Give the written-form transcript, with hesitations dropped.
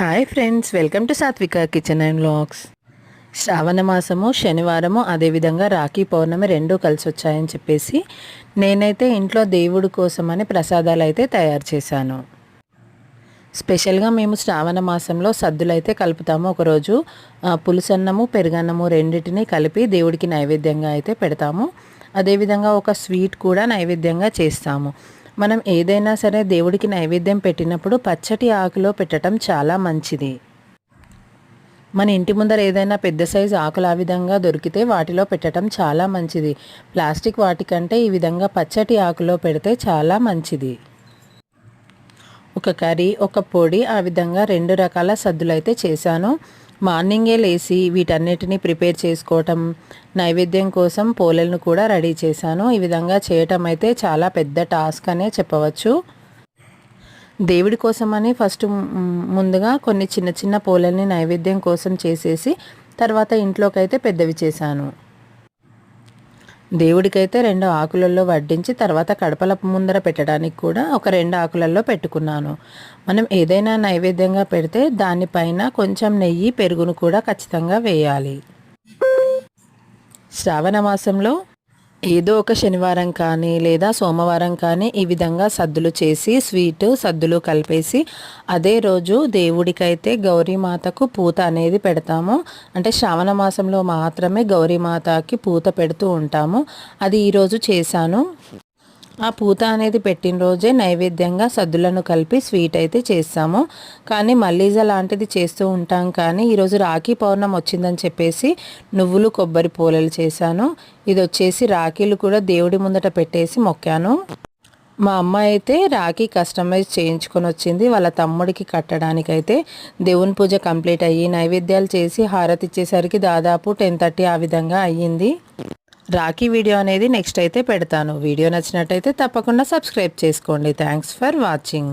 Hi friends, welcome to సాత్విక kitchen and vlogs. శ్రావణ మాసము శనివారము అదేవిధంగా రాఖీ పౌర్ణమి రెండూ కలిసి వచ్చాయని చెప్పేసి నేనైతే ఇంట్లో దేవుడి కోసమని ప్రసాదాలు అయితే తయారు చేశాను. స్పెషల్గా మేము శ్రావణ మాసంలో సద్దులు అయితే కలుపుతాము. ఒకరోజు పులుసన్నము పెరుగన్నము రెండింటిని కలిపి దేవుడికి నైవేద్యంగా అయితే పెడతాము. అదేవిధంగా ఒక స్వీట్ కూడా నైవేద్యంగా చేస్తాము. మనం ఏదైనా సరే దేవుడికి నైవేద్యం పెట్టినప్పుడు పచ్చటి ఆకులో పెట్టడం చాలా మంచిది. మన ఇంటి ముందర ఏదైనా పెద్ద సైజు ఆకులు ఆ విధంగా దొరికితే వాటిలో పెట్టడం చాలా మంచిది. ప్లాస్టిక్ వాటికంటే ఈ విధంగా పచ్చటి ఆకులో పెడితే చాలా మంచిది. ఒక కర్రీ, ఒక పొడి, ఆ విధంగా 2 రకాల సద్దులు అయితే చేశాను. మార్నింగే లేచి వీటన్నిటిని ప్రిపేర్ చేసుకోవటం, నైవేద్యం కోసం పోలేలను కూడా రెడీ చేశాను. ఈ విధంగా చేయటం అయితే చాలా పెద్ద టాస్క్ అనే చెప్పవచ్చు. దేవుడి కోసమని ఫస్ట్ ముందుగా కొన్ని చిన్న చిన్న పోలేల్ని నైవేద్యం కోసం చేసేసి తర్వాత ఇంట్లోకైతే పెద్దవి చేశాను. దేవుడికైతే 2 ఆకులలో వడ్డించి తర్వాత కడపల ముందర పెట్టడానికి కూడా ఒక 2 ఆకులలో పెట్టుకున్నాను. మనం ఏదైనా నైవేద్యంగా పెడితే దానిపైన కొంచెం నెయ్యి, పెరుగును కూడా ఖచ్చితంగా వేయాలి. శ్రావణ మాసంలో ఏదో ఒక శనివారం కానీ లేదా సోమవారం కానీ ఈ విధంగా సద్దులు చేసి స్వీట్ సద్దులు కలిపేసి అదే రోజు దేవుడికైతే గౌరీమాతకు పూత అనేది పెడతాము. అంటే శ్రావణ మాసంలో మాత్రమే గౌరీమాతకి పూత పెడుతూ ఉంటాము. అది ఈరోజు చేశాను. ఆ పూత అనేది పెట్టిన రోజే నైవేద్యంగా సద్దులను కలిపి స్వీట్ అయితే చేస్తాము. కానీ మల్లీజ లాంటిది చేస్తూ ఉంటాం. కానీ ఈరోజు రాఖీ పౌర్ణమి వచ్చిందని చెప్పేసి నువ్వులు కొబ్బరి పోలేలు చేశాను. ఇది వచ్చేసి రాఖీలు కూడా దేవుడి ముందట పెట్టేసి మొక్కాను. మా అమ్మ అయితే రాఖీ కస్టమైజ్ చేయించుకొని వచ్చింది. వాళ్ళ తమ్ముడికి కట్టడానికైతే దేవుని పూజ కంప్లీట్ అయ్యి నైవేద్యాలు చేసి హారతి ఇచ్చేసరికి దాదాపు 10:30 ఆ విధంగా అయ్యింది. రాఖీ వీడియో అనేది నెక్స్ట్ అయితే పెడతాను. వీడియో నచ్చినట్టయితే తప్పకుండా సబ్స్క్రైబ్ చేసుకోండి. Thanks for watching.